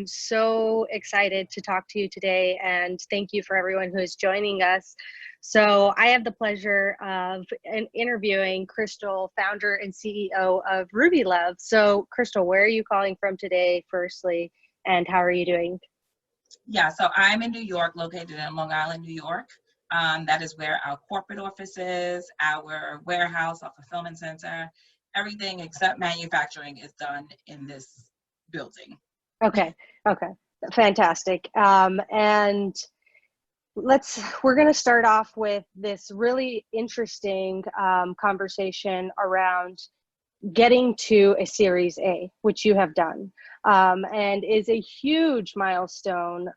so excited to talk to you today, and thank you for everyone who is joining us. So I have the pleasure of interviewing Crystal, founder and CEO of Ruby Love. So Crystal, where are you calling from today, firstly, and how are you doing? Yeah, so I'm in New York, located in Long Island, New York. That is where our corporate office is, our warehouse, our fulfillment center, everything except manufacturing is done in this building. Okay, fantastic. And we're going to start off with this really interesting conversation around getting to a Series A, which you have done, and is a huge milestone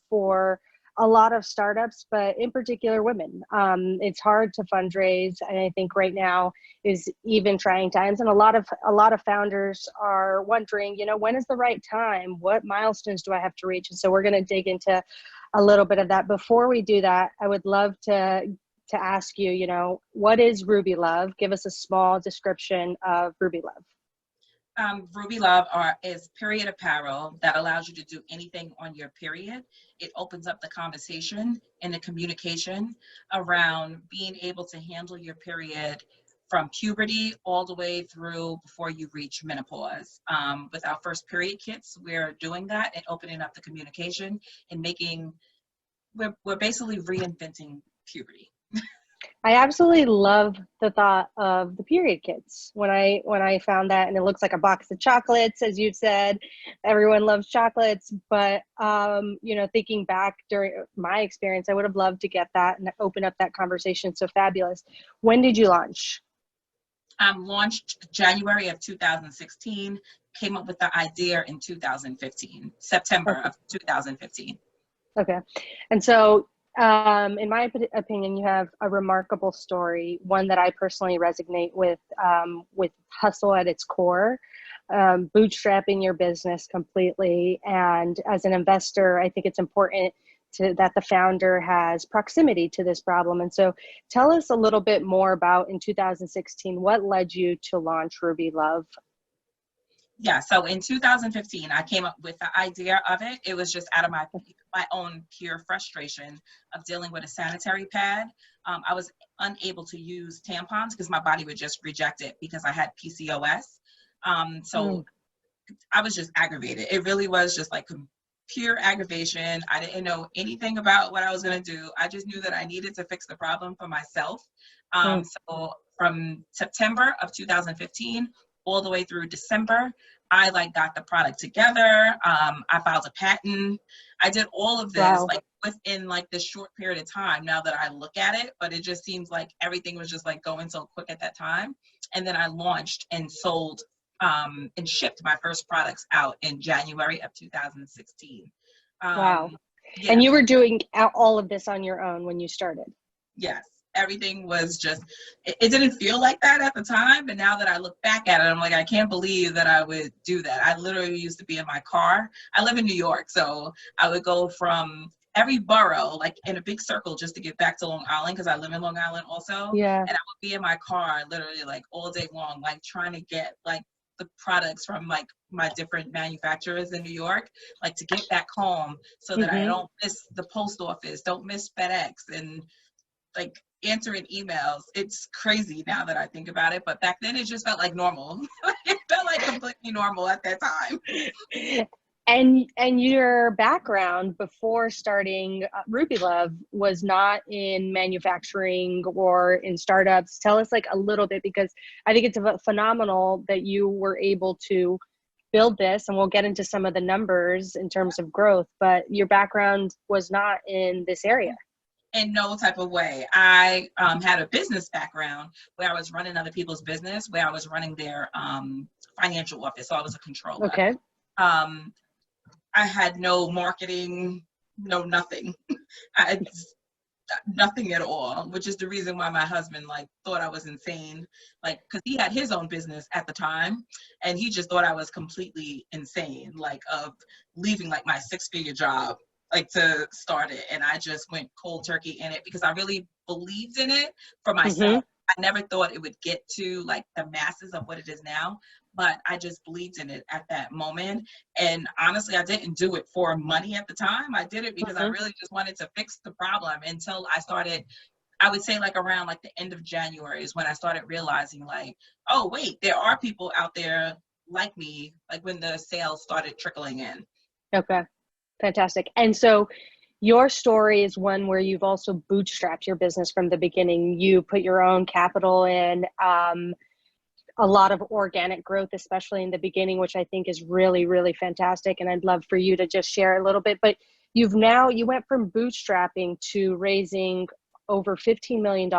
for a lot of startups, but in particular women. It's hard to fundraise, and I think right now is even trying times, and a lot of founders are wondering, when is the right time? What milestones do I have to reach? And so we're going to dig into a little bit of that. Before we do that, I would love to ask you, what is Ruby Love? Give us a small description of Ruby Love. Ruby Love is period apparel that allows you to do anything on your period. It opens up the conversation and the communication around being able to handle your period from puberty all the way through before you reach menopause. With our first period kits, we're doing that and opening up the communication and we're basically reinventing puberty. I absolutely love the thought of the period kits. When I found that, and it looks like a box of chocolates, as you said, everyone loves chocolates, but thinking back during my experience, I would have loved to get that and open up that conversation. So fabulous. When did you launch? Launched January of 2016, came up with the idea in 2015, September of 2015. Okay. And so in my opinion, you have a remarkable story, one that I personally resonate with hustle at its core, bootstrapping your business completely. And as an investor, I think it's important that the founder has proximity to this problem. And so tell us a little bit more about, in 2016, what led you to launch Ruby Love? Yeah, so in 2015, I came up with the idea of it. It was just out of my own pure frustration of dealing with a sanitary pad. I was unable to use tampons because my body would just reject it because I had PCOS. I was just aggravated. It really was just like pure aggravation. I didn't know anything about what I was going to do. I just knew that I needed to fix the problem for myself. So from September of 2015, all the way through December, I got the product together. I filed a patent. I did all of this within this short period of time now that I look at it, but it just seems like everything was just going so quick at that time. And then I launched and sold and shipped my first products out in January of 2016. Wow. Yeah. And you were doing all of this on your own when you started? Yes. Everything was just, it didn't feel like that at the time, but now that I look back at it, I'm like, I can't believe that I would do that. I literally used to be in my car. I live in New York, so I would go from every borough, in a big circle just to get back to Long Island, because I live in Long Island also. Yeah. And I would be in my car literally all day long, trying to get the products from my different manufacturers in New York, to get back home so that I don't miss the post office, don't miss FedEx, and answering emails. It's crazy now that I think about it, but back then it just felt like normal. It felt like completely normal at that time. And your background before starting Ruby Love was not in manufacturing or in startups. Tell us a little bit, because I think it's phenomenal that you were able to build this, and we'll get into some of the numbers in terms of growth, but your background was not in this area. In no type of way. I had a business background where I was running other people's business, where I was running their financial office. So I was a controller. Okay. I had no marketing, no nothing. Nothing at all, which is the reason why my husband thought I was insane, because he had his own business at the time, and he just thought I was completely insane, of leaving my 6-figure job to start it. And I just went cold turkey in it because I really believed in it for myself. I never thought it would get to the masses of what it is now, but I just believed in it at that moment. And honestly, I didn't do it for money at the time. I did it because I Mm-hmm. really just wanted to fix the problem until I started, I would say like around like the end of January is when I started realizing like, oh, wait, there are people out there like me, like when the sales started trickling in. Okay, fantastic. And so your story is one where you've also bootstrapped your business from the beginning. You put your own capital in, a lot of organic growth, especially in the beginning, which I think is really, really fantastic. And I'd love for you to just share a little bit. But you went from bootstrapping to raising over $15 million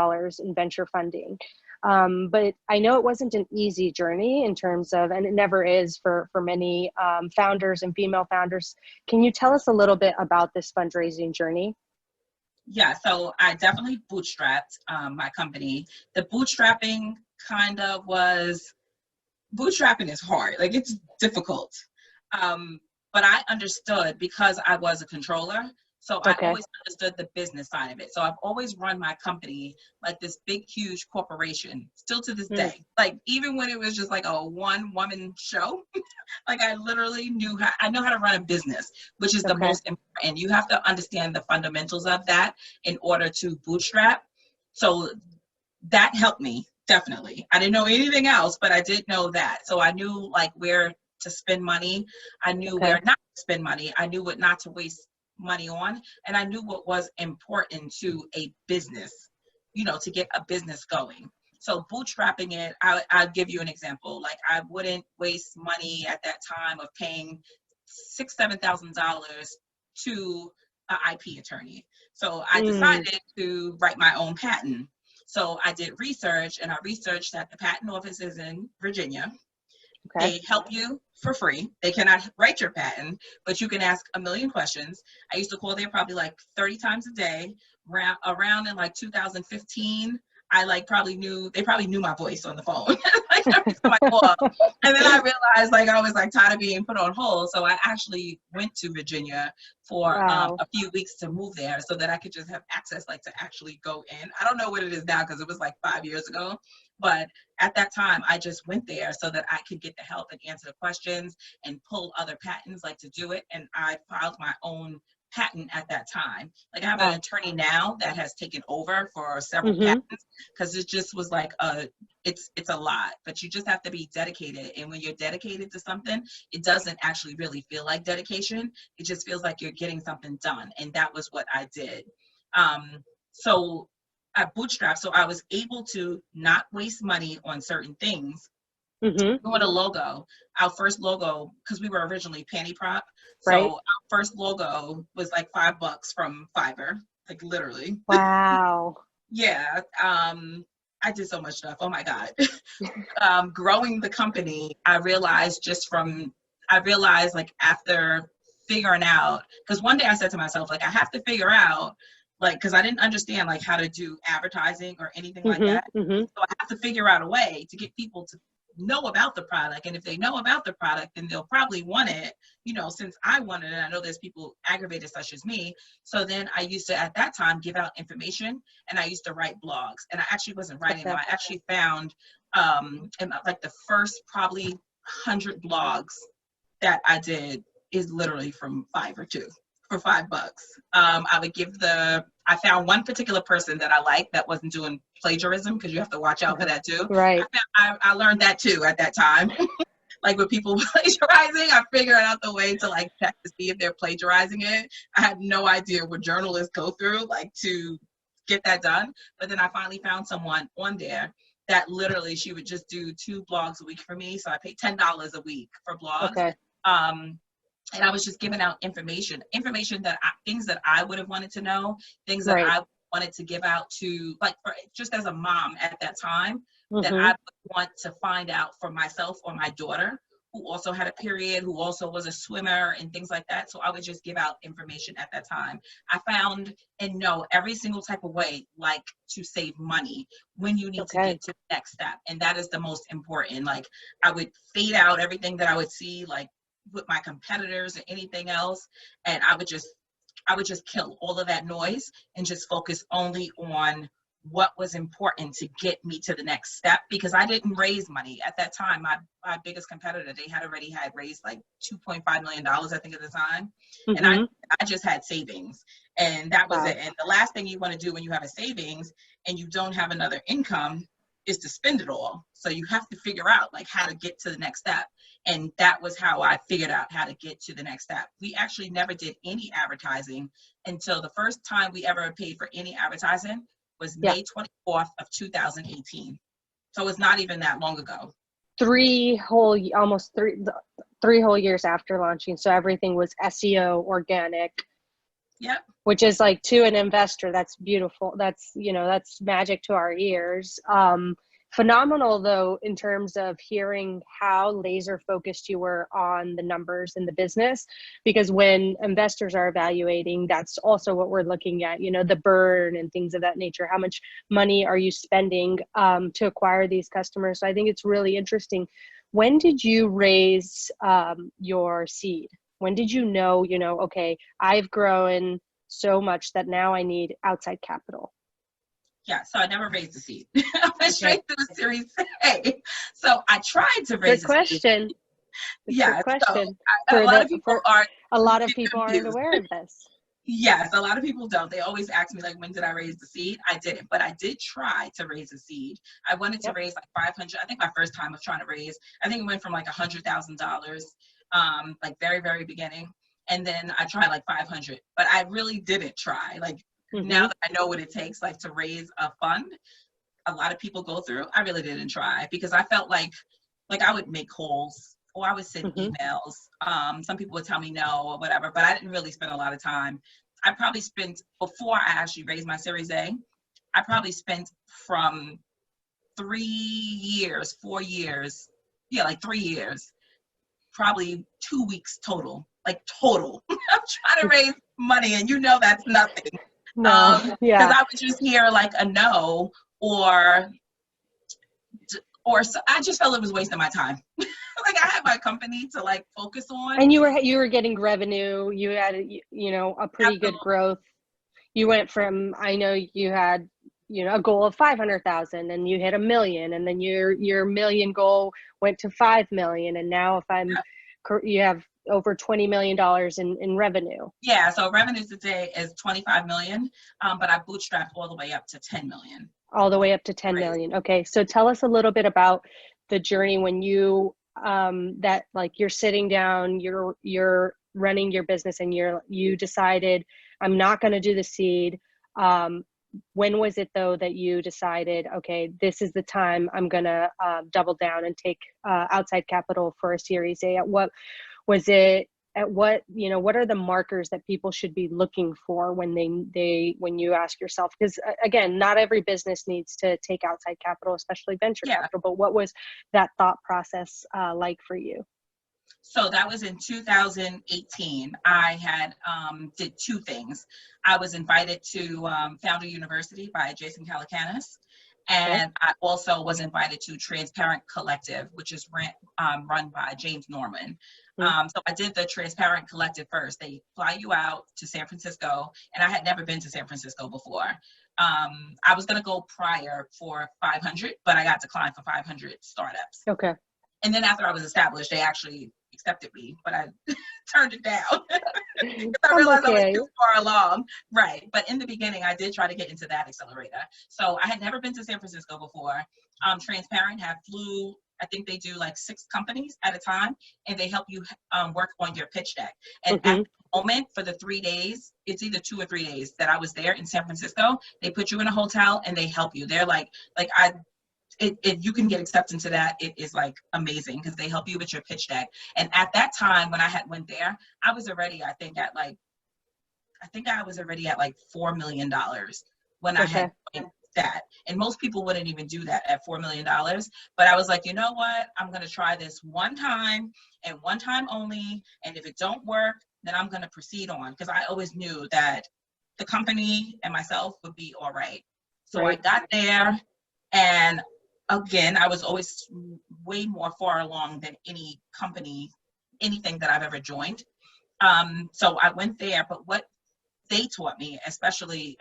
in venture funding. But I know it wasn't an easy journey in terms of, and it never is for many founders and female founders. Can you tell us a little bit about this fundraising journey? Yeah, so I definitely bootstrapped my company. The bootstrapping kind of was, bootstrapping is hard, like it's difficult. But I understood because I was a controller. So I Okay. always understood the business side of it. So I've always run my company like this big, huge corporation, still to this Mm, day. Like even when it was just like a one-woman show, like I literally I know how to run a business, which is the okay. most important. You have to understand the fundamentals of that in order to bootstrap. So that helped me, definitely. I didn't know anything else, but I did know that. So I knew like where to spend money. I knew Okay. where not to spend money. I knew what not to waste money on. And I knew what was important to a business, to get a business going. So bootstrapping it, I'll give you an example. Like I wouldn't waste money at that time of paying $7,000 to an IP attorney. So I Mm, decided to write my own patent. So I did research, and I researched that the patent office is in Virginia. okay. They help you for free. They cannot write your patent, but you can ask a million questions. I used to call there probably like 30 times a day. Around in like 2015, I like they probably knew my voice on the phone. Like every time I call. And then I realized like I was like tired of being put on hold. So I actually went to Virginia for Wow. a few weeks to move there so that I could just have access like to actually go in. I don't know what it is now because it was like 5 years ago. But at that time, I just went there so that I could get the help and answer the questions and pull other patents like to do it. And I filed my own patent at that time. Like I have an Wow. attorney now that has taken over for several Mm-hmm. patents because it just was like it's a lot, but you just have to be dedicated. And when you're dedicated to something, it doesn't actually really feel like dedication. It just feels like you're getting something done. And that was what I did. So I bootstrapped, so I was able to not waste money on certain things. Mm-hmm. Doing a logo, our first logo, because we were originally Panty Prop, Right. so our first logo was like $5 from Fiverr, like literally. Wow. Yeah, I did so much stuff. Oh my God. Growing the company, I realized like after figuring out, because one day I said to myself, like, I have to figure out, like, because I didn't understand like how to do advertising or anything like Mm-hmm. that. Mm-hmm. So I have to figure out a way to get people to know about the product. And if they know about the product, then they'll probably want it, since I wanted it. I know there's people aggravated such as me. So then I used to, at that time, give out information and I used to write blogs. And I actually wasn't writing them. Okay. I actually found and like the first probably 100 blogs that I did is literally from Fiverr too, for $5. I found one particular person that I liked that wasn't doing plagiarism because you have to watch out for Uh-huh. that too. Right. I learned that too at that time. Like with people plagiarizing, I figured out the way to like check to see if they're plagiarizing it. I had no idea what journalists go through like to get that done. But then I finally found someone on there that literally she would just do 2 blogs a week for me. So I paid $10 a week for blogs. Okay. Um, and I was just giving out information things that I would have wanted to know, things that Right. I wanted to give out to, like, just as a mom at that time, that I Mm-hmm. would want to find out for myself or my daughter, who also had a period, who also was a swimmer and things like that. So I would just give out information at that time. I found and know every single type of way, like to save money when you need to Okay. get to the next step. And that is the most important. Like I would fade out everything that I would see, like with my competitors or anything else. And I would just kill all of that noise and just focus only on what was important to get me to the next step, because I didn't raise money at that time. My biggest competitor, they had already had raised like $2.5 million, I think, at the time. And I just had savings, and that was it. And the last thing you want to do when you have a savings and you don't have another income is to spend it all. So you have to figure out like how to get to the next step. And that was how I figured out how to get to the next step. We actually never did any advertising until the first time we ever paid for any advertising was May 24th of 2018. So it's not even that long ago. Almost three whole years after launching. So everything was SEO, organic. Yep. Which is like, to an investor, that's beautiful. That's, that's magic to our ears. Phenomenal though, in terms of hearing how laser focused you were on the numbers in the business, because when investors are evaluating, that's also what we're looking at, the burn and things of that nature. How much money are you spending to acquire these customers? So I think it's really interesting. When did you raise your seed? When did you know, okay, I've grown so much that now I need outside capital? Yeah, so I never raised the seed. I went straight to the Series A. So I tried to raise Good question. Yeah, good question. So a lot of people aren't aware of this. Yes, a lot of people don't. They always ask me, like, when did I raise the seed? I didn't, but I did try to raise a seed. I wanted to raise like 500. I think my first time of trying to raise, I think it went from like $100,000, like very, very beginning. And then I tried like 500, but I really didn't try. Like, now that I know what it takes, like, to raise a fund, a lot of people go through, I really didn't try, because I felt like I would make calls or I would send emails. Some people would tell me no or whatever, but I didn't really spend a lot of time. I probably spent, before I actually raised my Series A, I probably spent from 3 years, 4 years, like 3 years, probably 2 weeks total, like total. I'm trying to raise money, and that's nothing. No, because I would just hear like a no, or so I just felt it was wasting my time. Like, I had my company to like focus on. And you were getting revenue. You had a pretty good growth. You went from, I know you had a goal of 500,000, and you hit 1 million, and then your million goal went to 5 million, and now you have over $20 million in revenue. Yeah, so revenue today is 25 million, but I bootstrapped all the way up to 10 million. All the way up to 10 million. Okay, so tell us a little bit about the journey when you that, like, you're sitting down, you're running your business, and you decided, I'm not going to do the seed. When was it though that you decided, okay, this is the time I'm going to double down and take outside capital for a Series A? At what was it? What are the markers that people should be looking for when when you ask yourself, because again, not every business needs to take outside capital, especially venture capital, but what was that thought process like for you? So that was in 2018. I had did 2 things. I was invited to Founder University by Jason Calacanis, and I also was invited to Transparent Collective, which is run by James Norman. So I did the Transparent Collective first. They fly you out to San Francisco, and I had never been to San Francisco before. I was going to go prior for 500, but I got declined for 500 startups. Okay. And then after I was established, they actually accepted me, but I turned it down because I realized I was too far along. Right. But in the beginning, I did try to get into that accelerator. So I had never been to San Francisco before. Transparent flew, I think they do like 6 companies at a time, and they help you work on your pitch deck. And at the moment, for the 3 days, it's either 2 or 3 days that I was there in San Francisco, they put you in a hotel and they help you. They're if you can get accepted into that, it is like amazing, because they help you with your pitch deck. And at that time, when I went there, I was already, I think I was already at like $4 million when I had that. And most people wouldn't even do that at $4 million. But I was like, you know what? I'm going to try this one time and one time only. And if it don't work, then I'm going to proceed on, because I always knew that the company and myself would be all right. So I got there, and again, I was always way more far along than any company, anything that I've ever joined. So I went there, but what they taught me, especially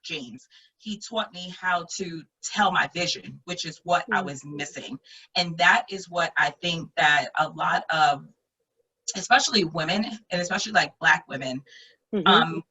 James, he taught me how to tell my vision, which is what I was missing. And that is what I think that a lot of, especially women, and especially like Black women,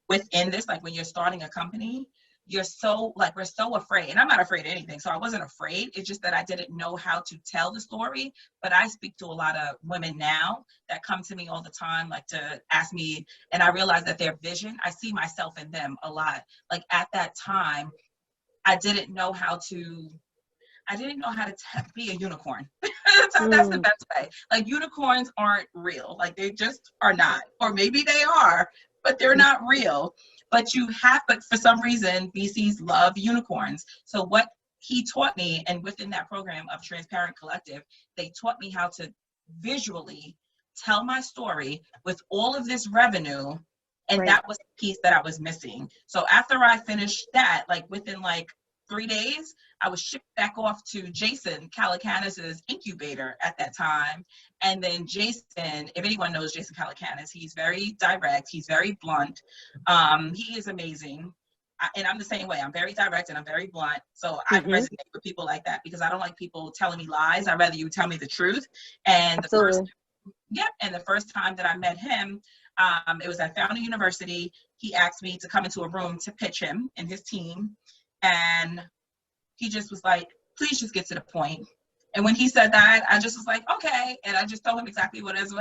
within this, like when you're starting a company, you're so like, we're so afraid. And I'm not afraid of anything, so I wasn't afraid. It's just that I didn't know how to tell the story. But I speak to a lot of women now that come to me all the time, like to ask me, and I realize that their vision, I see myself in them a lot. Like at that time, I didn't know how to be a unicorn. That's the best way. Like unicorns aren't real. Like they just are not. Or maybe they are, but they're not real. But for some reason, VCs love unicorns. So what he taught me, and within that program of Transparent Collective, they taught me how to visually tell my story with all of this revenue. And that was the piece that I was missing. So after I finished that, like within like 3 days, I was shipped back off to Jason Calacanis's incubator at that time. And then Jason, if anyone knows Jason Calacanis, he's very direct, he's very blunt. He is amazing. And I'm the same way. I'm very direct and I'm very blunt. So I resonate with people like that because I don't like people telling me lies. I'd rather you tell me the truth. And the first time that I met him, it was at Founder University. He asked me to come into a room to pitch him and his team. And he just was like, please just get to the point. And when he said that, I just was like, okay. And I just told him exactly what it is.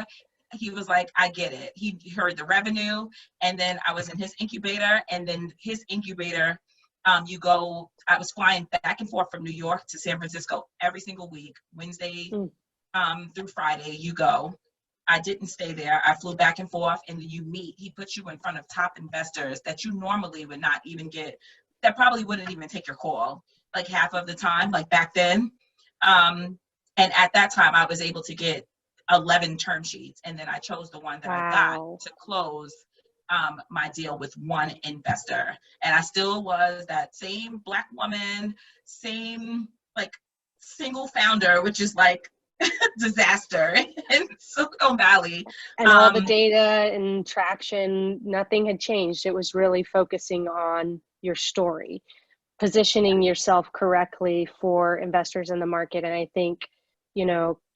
He was like, I get it. He heard the revenue. And then I was in his incubator. And then his incubator, I was flying back and forth from New York to San Francisco every single week, Wednesday through Friday, you go. I didn't stay there. I flew back and forth, and then he puts you in front of top investors that you normally would not even get, that probably wouldn't even take your call, like half of the time, like back then. And at that time, I was able to get 11 term sheets. And then I chose the one that I got to close my deal with one investor. And I still was that same Black woman, same like single founder, which is like disaster in Silicon Valley. And all the data and traction, nothing had changed. It was really focusing on your story, positioning yourself correctly for investors in the market. And I think,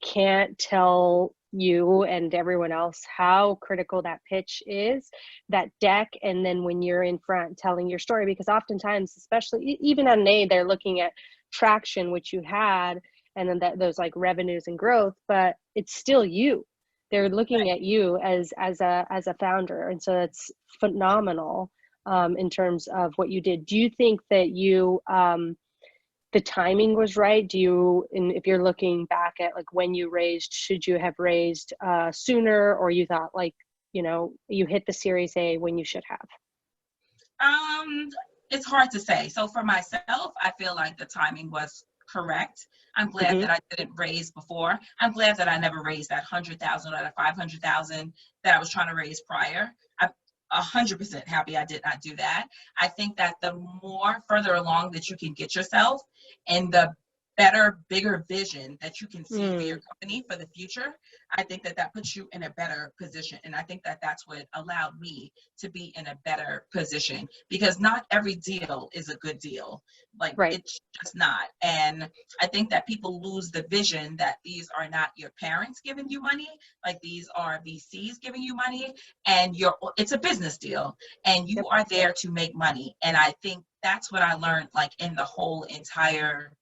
can't tell you and everyone else how critical that pitch is, that deck. And then when you're in front telling your story, because oftentimes, especially even on A, they're looking at traction, which you had, and then those like revenues and growth, but it's still you. They're looking at you as a founder. And so it's phenomenal in terms of what you did. Do you think that the timing was right? If you're looking back at like when you raised, should you have raised sooner, or you thought like, you hit the Series A when you should have? It's hard to say. So for myself, I feel like the timing was correct. I'm glad that I didn't raise before. I'm glad that I never raised that 100,000 or that 500,000 that I was trying to raise prior. I'm 100% happy I did not do that. I think that the more further along that you can get yourself, and the better, bigger vision that you can see for your company for the future, I think that puts you in a better position. And I think that that's what allowed me to be in a better position, because not every deal is a good deal. Like it's just not. And I think that people lose the vision that these are not your parents giving you money, like these are VCs giving you money, and it's a business deal and you are there to make money. And I think that's what I learned, like in the whole entire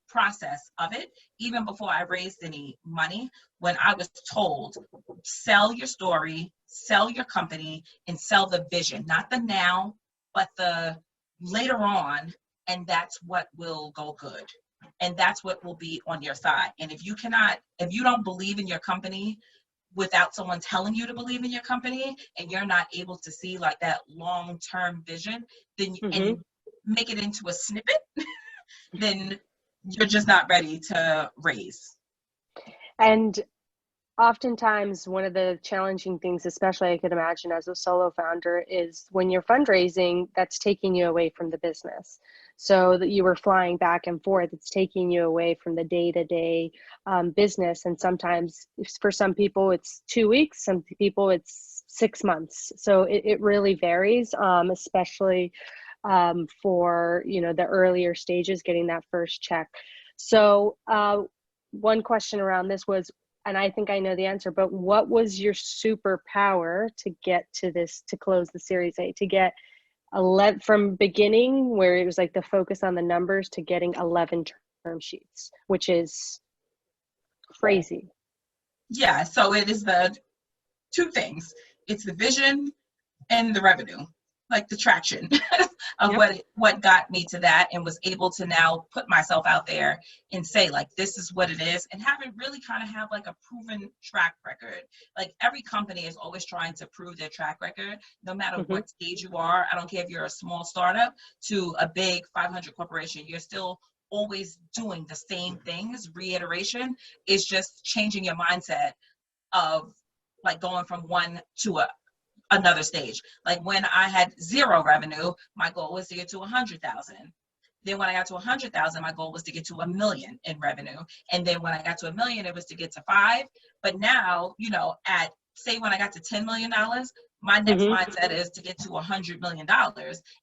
process of it, even before I raised any money, when I was told, sell your story, sell your company, and sell the vision, not the now, but the later on, and that's what will go good. And that's what will be on your side. And if you don't believe in your company without someone telling you to believe in your company, and you're not able to see like that long-term vision, then and make it into a snippet, then you're just not ready to raise. And oftentimes one of the challenging things, especially I could imagine as a solo founder, is when you're fundraising, that's taking you away from the business. So that you were flying back and forth, it's taking you away from the day-to-day business. And sometimes for some people it's 2 weeks, some people it's 6 months. So it really varies, especially for, the earlier stages, getting that first check. So one question around this was, and I think I know the answer, but what was your superpower to get to this, to close the Series A, to get 11 from beginning where it was like the focus on the numbers to getting 11 term sheets, which is crazy. Yeah, so it is the two things. It's the vision and the revenue, like the traction of Yep. what got me to that, and was able to now put myself out there and say, like, this is what it is, and have it really kind of have like a proven track record. Like, every company is always trying to prove their track record, no matter Mm-hmm. what stage you are. I don't care if you're a small startup to a big 500 corporation, you're still always doing the same things. Reiteration is just changing your mindset of like going from one to another stage. Like, when I had 0 revenue, my goal was to get to 100,000. Then when I got to 100,000, my goal was to get to 1 million in revenue. And then when I got to 1 million, it was to get to 5. But now, at, say, when I got to $10 million, my next Mm-hmm. mindset is to get to $100 million.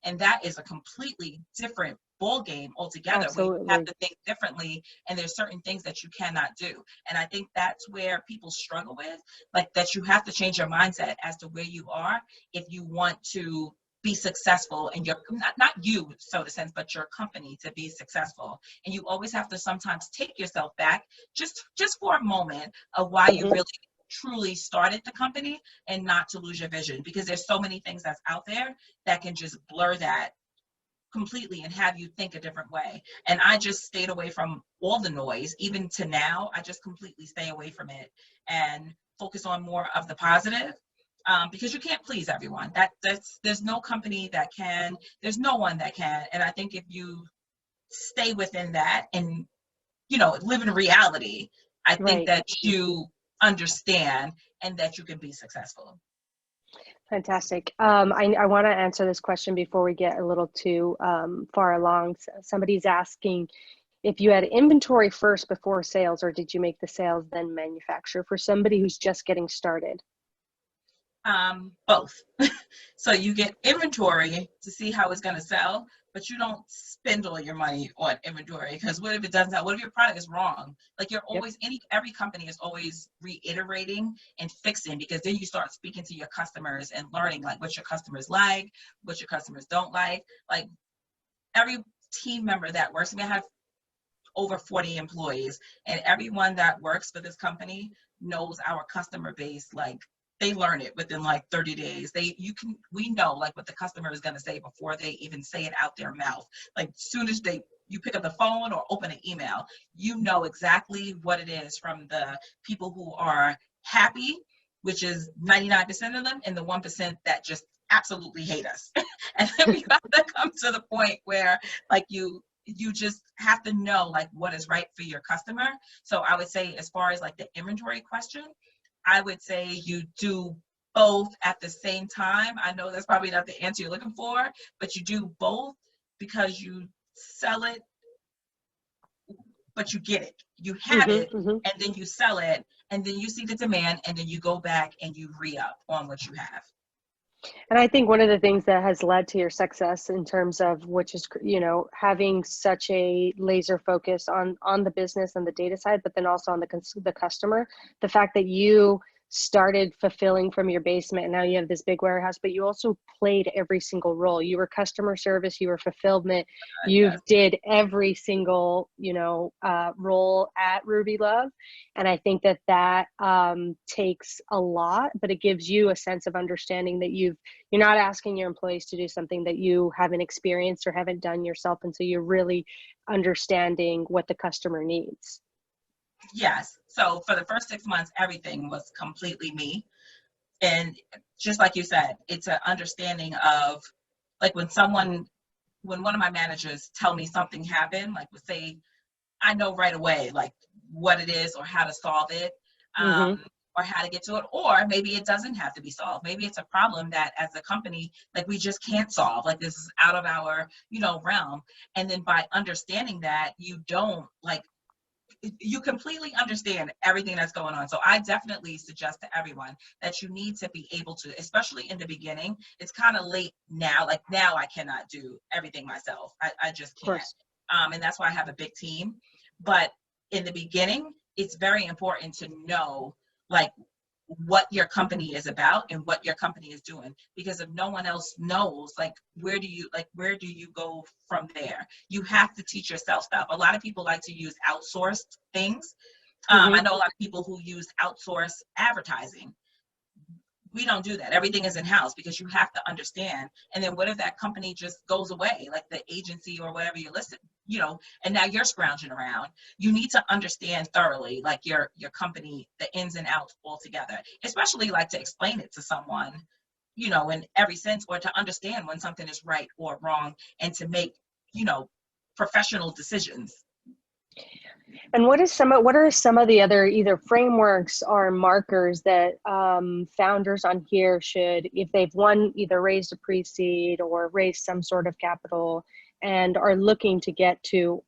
And that is a completely different ball game altogether, where you have Absolutely. to think differently, and there's certain things that you cannot do. And I think that's where people struggle with, like, that you have to change your mindset as to where you are if you want to be successful, and you're not you, so to sense, but your company to be successful. And you always have to sometimes take yourself back just for a moment of why you Mm-hmm. really truly started the company, and not to lose your vision, because there's so many things that's out there that can just blur that completely and have you think a different way. And I just stayed away from all the noise. Even to now, I just completely stay away from it and focus on more of the positive, because you can't please everyone. There's no company that can, there's no one that can. And I think if you stay within that and live in reality, I think Right. that you understand and that you can be successful. Fantastic. I want to answer this question before we get a little too far along. Somebody's asking if you had inventory first before sales, or did you make the sales then manufacture, for somebody who's just getting started? Both. So you get inventory to see how it's going to sell, but you don't spend all your money on inventory, because what if it doesn't sell? What if your product is wrong? Like, you're Yep. always, every company is always reiterating and fixing, because then you start speaking to your customers and learning, like, what your customers like, what your customers don't like. Like, every team member that works, I have over 40 employees, and everyone that works for this company knows our customer base. Like, they learn it within like 30 days. We know like what the customer is going to say before they even say it out their mouth. Like, as soon as you pick up the phone or open an email, you know exactly what it is, from the people who are happy, which is 99% of them, and the 1% that just absolutely hate us. And then we got to come to the point where, like, you just have to know like what is right for your customer. So I would say, as far as like the inventory question, I would say you do both at the same time. I know that's probably not the answer you're looking for, but you do both, because you sell it, but you get it. You have it, Mm-hmm. Mm-hmm. and then you sell it, and then you see the demand, and then you go back and you re-up on what you have. And I think one of the things that has led to your success in terms of, which is, having such a laser focus on the business and the data side, but then also on the customer, the fact that you started fulfilling from your basement and now you have this big warehouse, but you also played every single role. You were customer service, you were fulfillment, you Yes. did every single, role at Ruby Love. And I think that takes a lot, but it gives you a sense of understanding that you're not asking your employees to do something that you haven't experienced or haven't done yourself. And so you're really understanding what the customer needs. Yes. So for the first 6 months, everything was completely me. And just like you said, it's an understanding of, like, when one of my managers tell me something happened, like, would say, I know right away, like, what it is or how to solve it, Mm-hmm. or how to get to it. Or maybe it doesn't have to be solved. Maybe it's a problem that as a company, like, we just can't solve. Like, this is out of our, realm. And then by understanding that, you don't, like, you completely understand everything that's going on. So I definitely suggest to everyone that you need to be able to, especially in the beginning. It's kind of late now. Like now I cannot do everything myself. I just Of can't. course. And that's why I have a big team. But in the beginning, it's very important to know like what your company is about and what your company is doing, because if no one else knows, like where do you go from there? You have to teach yourself stuff. A lot of people like to use outsourced things. I know a lot of people who use outsourced advertising. We don't do that. Everything is in-house because you have to understand. And then what if that company just goes away, like the agency or whatever you listed, and now you're scrounging around. You need to understand thoroughly, like your company, the ins and outs altogether, especially like to explain it to someone, in every sense, or to understand when something is right or wrong and to make, professional decisions. And what are some of the other either frameworks or markers that founders on here should, if they've either raised a pre-seed or raised some sort of capital and are looking to get to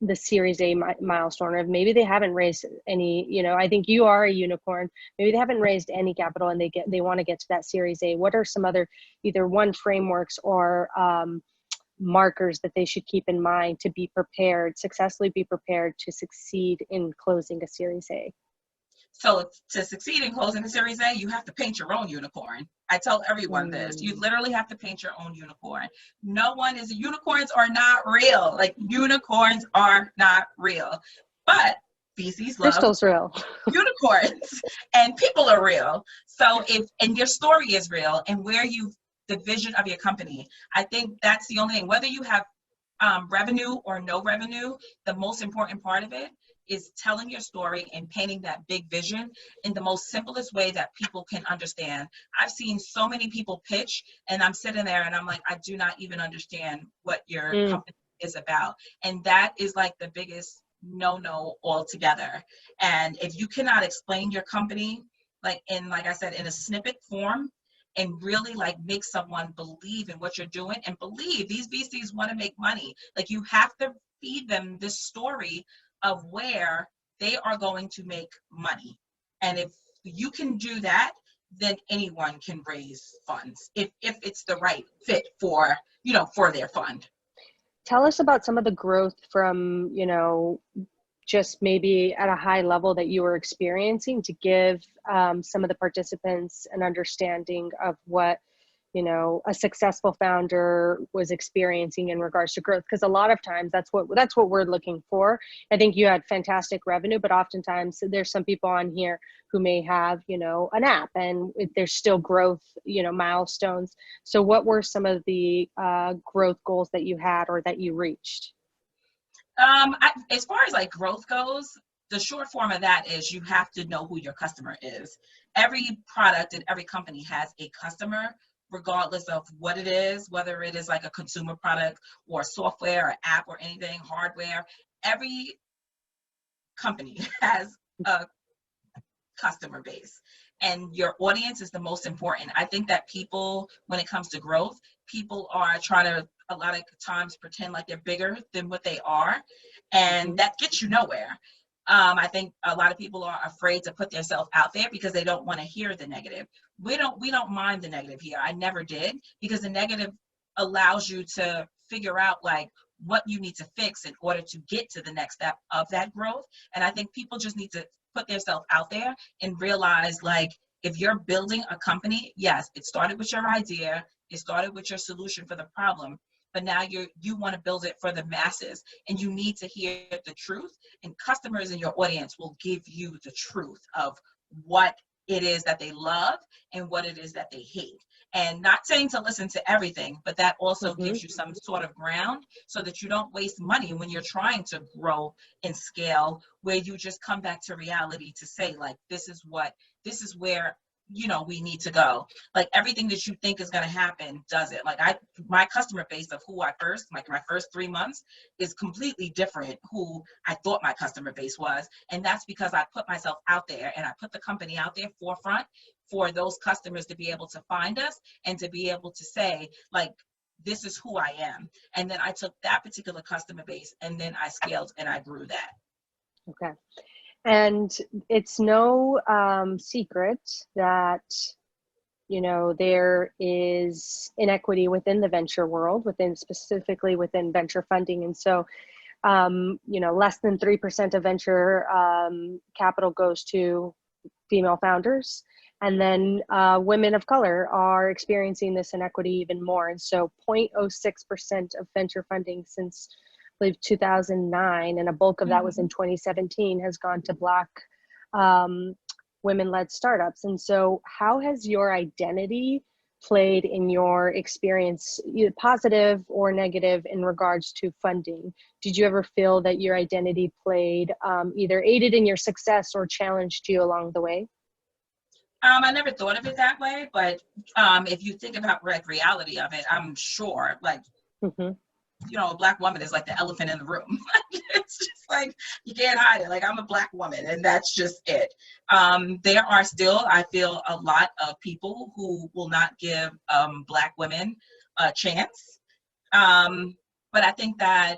the Series A milestone, or maybe they haven't raised any, I think you are a unicorn, maybe they haven't raised any capital and they want to get to that Series A. What are some other either frameworks or markers that they should keep in mind to successfully be prepared to succeed in closing a Series A? So to succeed in closing a Series A, you have to paint your own unicorn. I tell everyone this. You literally have to paint your own unicorn. Unicorns are not real. Like unicorns are not real. But VCs love Crystal's real. unicorns and people are real. So and your story is real and the vision of your company. I think that's the only thing. Whether you have revenue or no revenue, the most important part of it is telling your story and painting that big vision in the most simplest way that people can understand. I've seen so many people pitch and I'm sitting there and I'm like, I do not even understand what your company is about. And that is like the biggest no altogether. And if you cannot explain your company, like I said, in a snippet form, and really like make someone believe in what you're doing and believe these VCs want to make money. Like you have to feed them this story of where they are going to make money. And if you can do that, then anyone can raise funds if it's the right fit for their fund. Tell us about some of the growth from, just maybe at a high level that you were experiencing to give some of the participants an understanding of what, a successful founder was experiencing in regards to growth. Because a lot of times that's what we're looking for. I think you had fantastic revenue, but oftentimes there's some people on here who may have, an app and there's still growth, milestones. So what were some of the growth goals that you had or that you reached? As far as like growth goes, the short form of that is you have to know who your customer is. Every product and every company has a customer, regardless of what it is, whether it is like a consumer product or software or app or anything, hardware. Every company has a customer base. And your audience is the most important. I think that people, when it comes to growth, people are trying to a lot of times pretend like they're bigger than what they are. And that gets you nowhere. I think a lot of people are afraid to put themselves out there because they don't want to hear the negative. We don't mind the negative here. I never did, because the negative allows you to figure out like what you need to fix in order to get to the next step of that growth. And I think people just need to put themselves out there and realize, like, if you're building a company, yes, it started with your idea, it started with your solution for the problem, but now you want to build it for the masses, and you need to hear the truth, and customers in your audience will give you the truth of what it is that they love and what it is that they hate. And not saying to listen to everything, but that also gives you some sort of ground so that you don't waste money when you're trying to grow and scale, where you just come back to reality to say, like, this is where we need to go. Like, everything that you think is going to happen doesn't. Like, my customer base of my first 3 months is completely different who I thought my customer base was. And that's because I put myself out there and I put the company out there forefront for those customers to be able to find us and to be able to say, like, this is who I am. And then I took that particular customer base and then I scaled and I grew that. Okay. And it's no secret that, you know, there is inequity within the venture world, specifically within venture funding. And so, you know, less than 3% of venture capital goes to female founders. And then women of color are experiencing this inequity even more. And so 0.06% of venture funding since, I believe, 2009, and a bulk of that was in 2017, has gone to Black women-led startups. And so how has your identity played in your experience, either positive or negative, in regards to funding? Did you ever feel that your identity played, either aided in your success or challenged you along the way? I never thought of it that way, but if you think about like reality of it, I'm sure like, Mm-hmm. you know, a Black woman is like the elephant in the room. It's just like, you can't hide it. Like, I'm a Black woman, and that's just it. There are still, I feel, a lot of people who will not give Black women a chance. But I think that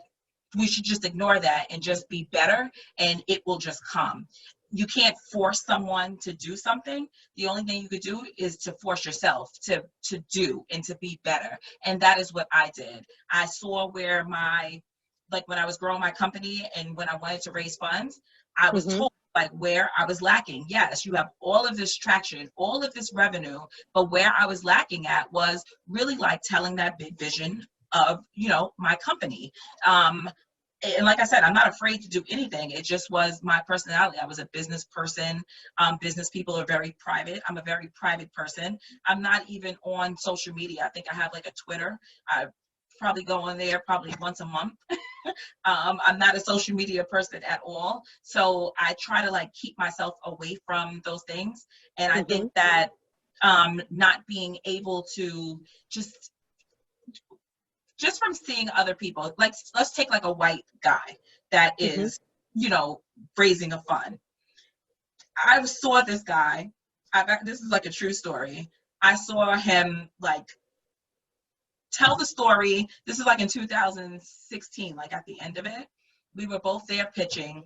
we should just ignore that and just be better, and it will just come. You can't force someone to do something. The only thing you could do is to force yourself to do and to be better. And that is what I did. I saw where like when I was growing my company and when I wanted to raise funds, I was Mm-hmm. told like where I was lacking. Yes, you have all of this traction, all of this revenue, but where I was lacking at was really like telling that big vision of, you know, my company. And like I said, I'm not afraid to do anything. It just was my personality. I was a business person. Business people are very private. I'm a very private person. I'm not even on social media. I think I have like a Twitter. I probably go on there probably once a month. I'm not a social media person at all. So I try to like keep myself away from those things. And I Mm-hmm. think that not being able to just from seeing other people, like let's take like a white guy that Mm-hmm. is, you know, raising a fund. I saw this guy. This is like a true story. I saw him like tell the story. This is like in 2016, like at the end of it. We were both there pitching,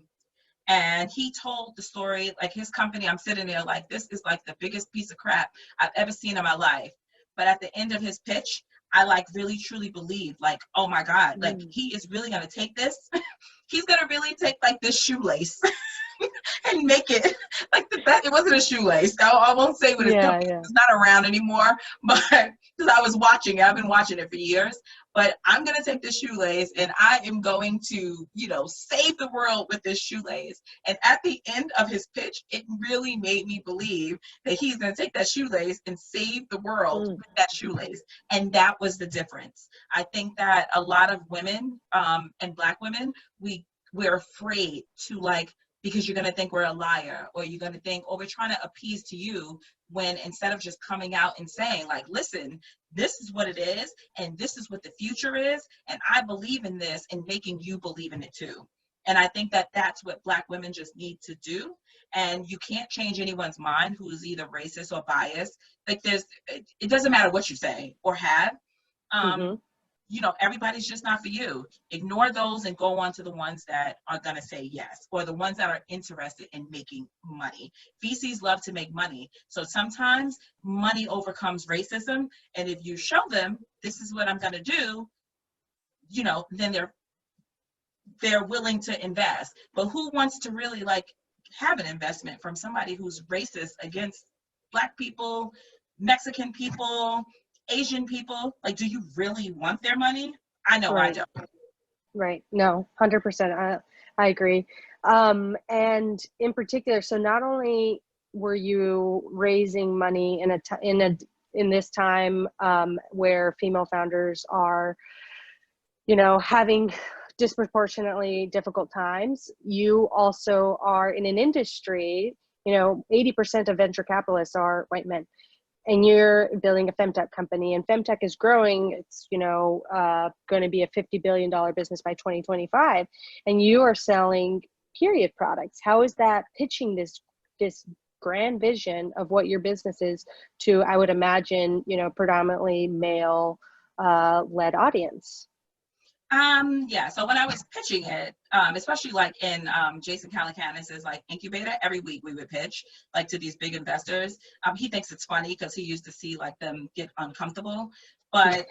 and he told the story like his company. I'm sitting there like, this is like the biggest piece of crap I've ever seen in my life. But at the end of his pitch, I like really truly believe like, oh my God, like he is really gonna take this. He's gonna really take like this shoelace and make it like the best. It wasn't a shoelace. I won't say what his Yeah, company yeah. is not around anymore, but because I was watching it, I've been watching it for years. But I'm gonna take this shoelace and I am going to, you know, save the world with this shoelace. And at the end of his pitch, it really made me believe that he's gonna take that shoelace and save the world Mm. with that shoelace. And that was the difference. I think that a lot of women and Black women, we're afraid to like, because you're going to think we're a liar, or you're going to think, oh, we're trying to appease to you, when instead of just coming out and saying like, listen, this is what it is and this is what the future is, and I believe in this, and making you believe in it too. And I think that that's what Black women just need to do. And you can't change anyone's mind who is either racist or biased. Like it doesn't matter what you say or have. Mm-hmm. um you know, everybody's just not for you. Ignore those and go on to the ones that are going to say yes, or the ones that are interested in making money. VCs love to make money. So sometimes money overcomes racism. And if you show them, this is what I'm going to do, you know, then they're willing to invest. But who wants to really like have an investment from somebody who's racist against Black people, Mexican people, Asian people? Like, do you really want their money? I know I Right. don't. Right. No, 100%. I agree. And in particular, so not only were you raising money in this time where female founders are, you know, having disproportionately difficult times, you also are in an industry, you know, 80% of venture capitalists are white men, and you're building a femtech company, and femtech is growing. It's, you know, going to be a $50 billion business by 2025, and you are selling period products. How is that pitching this grand vision of what your business is to, I would imagine, you know, predominantly male led audience? Yeah, so when I was pitching it, especially like in Jason Calacanis's like incubator, every week we would pitch like to these big investors. He thinks it's funny because he used to see like them get uncomfortable. But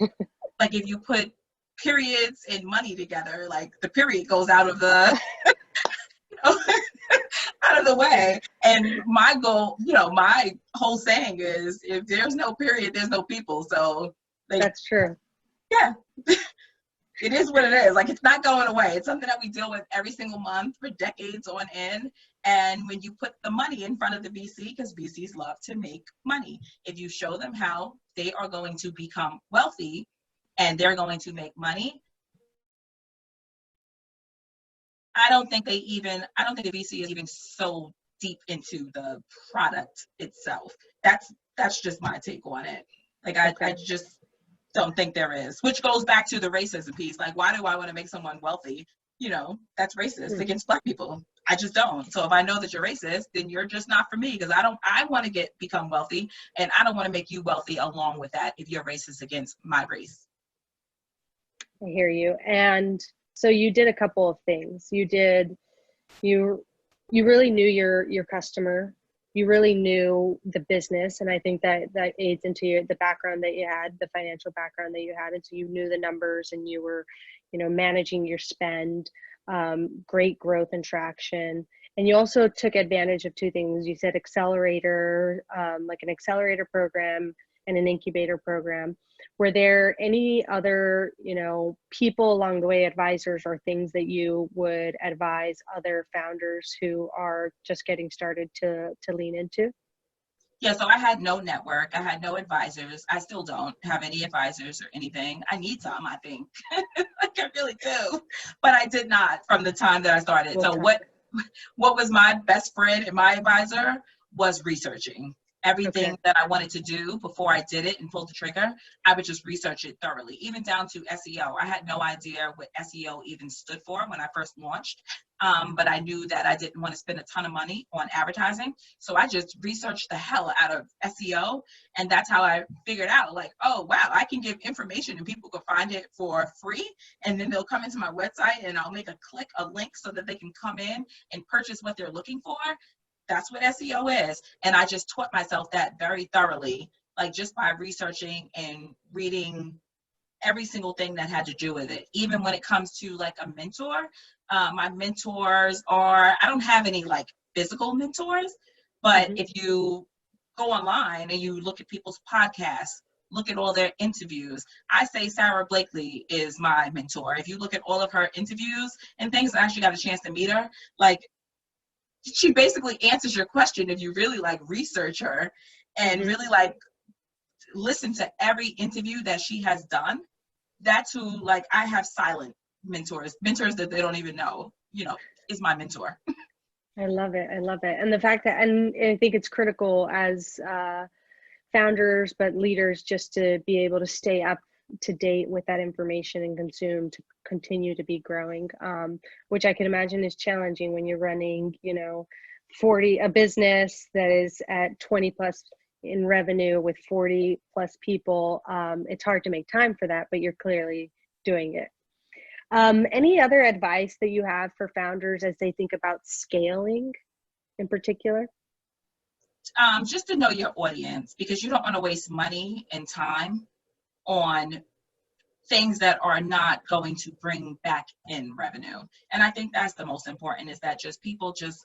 like if you put periods and money together, like the period goes out of the out of the way. And my goal, my whole saying is if there's no period, there's no people. So like, that's true. Yeah. It is what it is. Like, it's not going away. It's something that we deal with every single month for decades on end. And when you put the money in front of the VC, because VCs love to make money, if you show them how they are going to become wealthy and they're going to make money, I don't think the VC is even so deep into the product itself. That's just my take on it. Like, I just don't think there is, which goes back to the racism piece. Like, why do I want to make someone wealthy? That's racist against Black people. I just don't. So if I know that you're racist, then you're just not for me, because I want to become wealthy, and I don't want to make you wealthy along with that if you're racist against my race. I hear you. And so you did a couple of things. You really knew your customer. You really knew the business, and I think that aids into the background that you had, the financial background that you had, and so you knew the numbers, and you were, managing your spend, great growth and traction. And you also took advantage of two things. You said accelerator, like an accelerator program and an incubator program. Were there any other, people along the way, advisors or things that you would advise other founders who are just getting started to lean into? Yeah, so I had no network. I had no advisors. I still don't have any advisors or anything. I need some, I think. Like, I really do. But I did not from the time that I started. So what was my best friend and my advisor was researching. Everything that I wanted to do before I did it and pulled the trigger, I would just research it thoroughly, even down to SEO. I had no idea what SEO even stood for when I first launched, but I knew that I didn't want to spend a ton of money on advertising. So I just researched the hell out of SEO, and that's how I figured out, like, oh, wow, I can give information and people can find it for free, and then they'll come into my website and I'll make a link so that they can come in and purchase what they're looking for. That's what SEO is. And I just taught myself that very thoroughly, like just by researching and reading every single thing that had to do with it. Even when it comes to like a mentor, my mentors I don't have any like physical mentors, but if you go online and you look at people's podcasts, look at all their interviews, I say Sarah Blakely is my mentor. If you look at all of her interviews and things, I actually got a chance to meet her, like, she basically answers your question if you really like research her and really like listen to every interview that she has done. That's who, like, I have silent mentors that they don't even know, is my mentor. I love it. And the fact that, and I think it's critical as founders, but leaders, just to be able to stay up to date with that information and consume to continue to be growing, which I can imagine is challenging when you're running, a business that is at 20 plus in revenue with 40 plus people. It's hard to make time for that, but you're clearly doing it. Any other advice that you have for founders as they think about scaling in particular? Just to know your audience, because you don't want to waste money and time on things that are not going to bring back in revenue. And I think that's the most important, is that just people just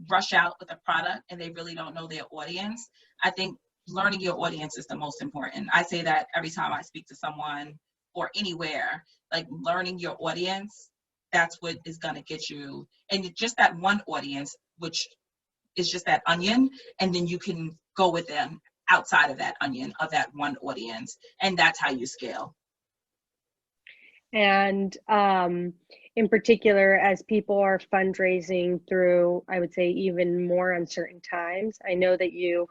rush out with a product and they really don't know their audience. I think learning your audience is the most important. I say that every time I speak to someone or anywhere, like, learning your audience, that's what is going to get you. And just that one audience, which is just that onion, and then you can go with them outside of that onion of that one audience. And that's how you scale. And in particular, as people are fundraising through, I would say, even more uncertain times, I know that you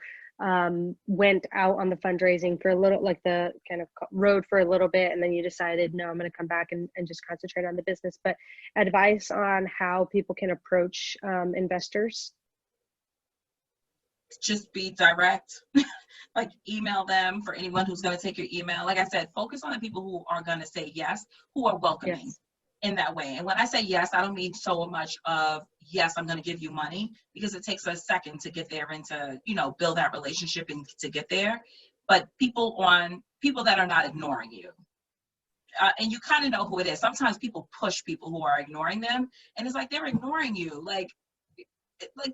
went out on the fundraising for a little, like the kind of road for a little bit, and then you decided, no, I'm going to come back and just concentrate on the business. But advice on how people can approach investors? Just be direct. Like, email them for anyone who's going to take your email. Like I said, focus on the people who are going to say yes, who are welcoming. Yes. in that way. And when I say yes, I don't mean so much of, yes, I'm going to give you money, because it takes a second to get there and to, you know, build that relationship and to get there. But people that are not ignoring you. And you kind of know who it is. Sometimes people push people who are ignoring them, and it's like they're ignoring you. Like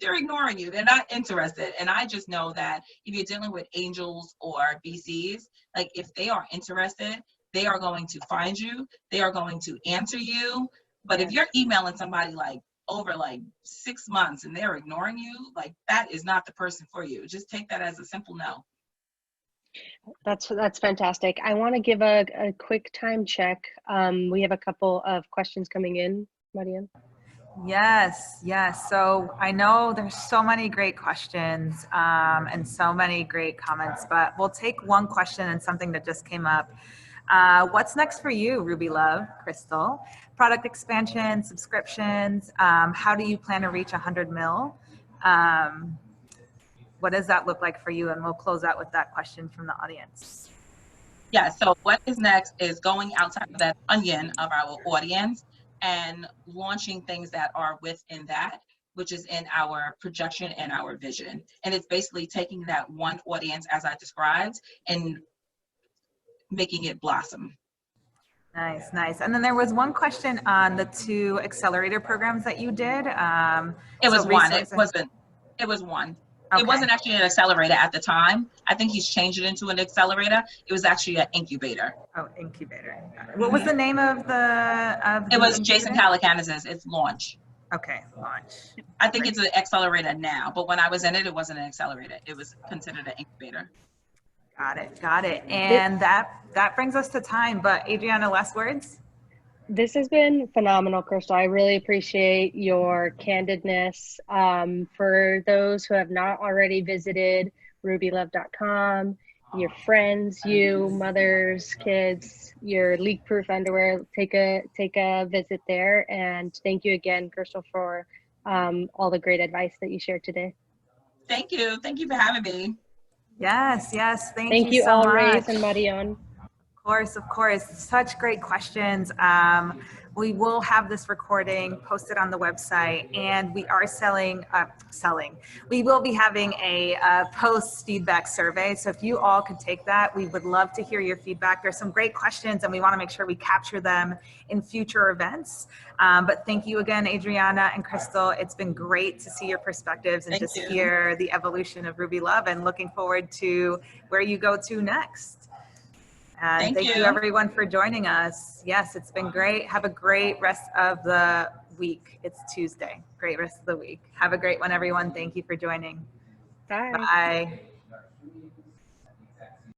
they're ignoring you. They're not interested. And I just know that if you're dealing with angels or VCs, like if they are interested, they are going to find you. They are going to answer you. But if you're emailing somebody like over like 6 months and they're ignoring you, like that is not the person for you. Just take that as a simple no. That's fantastic. I want to give a quick time check. We have a couple of questions coming in, Marianne. Yes, yes. So I know there's so many great questions and so many great comments, but we'll take one question and something that just came up. What's next for you, Ruby Love, Crystal? Product expansion, subscriptions. How do you plan to reach 100 mil? What does that look like for you? And we'll close out with that question from the audience. Yeah, so what is next is going outside of that onion of our audience and launching things that are within that, which is in our projection and our vision. And it's basically taking that one audience, as I described, and making it blossom. Nice, nice. And then there was one question on the 2 accelerator programs that you did. It was one. It was one. Okay. It wasn't actually an accelerator at the time. I think he's changed it into an accelerator. It was actually an incubator. Oh, incubator. What was the name of the It was Jason Calacanis's. It's Launch. Okay, Launch. I think it's an accelerator now, but when I was in it, it wasn't an accelerator. It was considered an incubator. Got it, got it. And that brings us to time, but Adrianna, last words? This has been phenomenal, Crystal. I really appreciate your candidness. For those who have not already visited rubylove.com, your friends, you, mothers, kids, your leak-proof underwear, take a visit there. And thank you again, Crystal, for all the great advice that you shared today. Thank you. Thank you for having me. Yes, yes. Thank you so all much. Reyes and Marianne. Of course. Such great questions. We will have this recording posted on the website, and we are we will be having a post feedback survey. So if you all could take that, we would love to hear your feedback. There's some great questions, and we want to make sure we capture them in future events. But thank you again, Adrianna and Crystal. It's been great to see your perspectives and hear the evolution of Ruby Love, and looking forward to where you go to next. And thank you everyone for joining us. Yes, it's been great. Have a great rest of the week. It's Tuesday. Great rest of the week. Have a great one, everyone. Thank you for joining. Bye. Bye.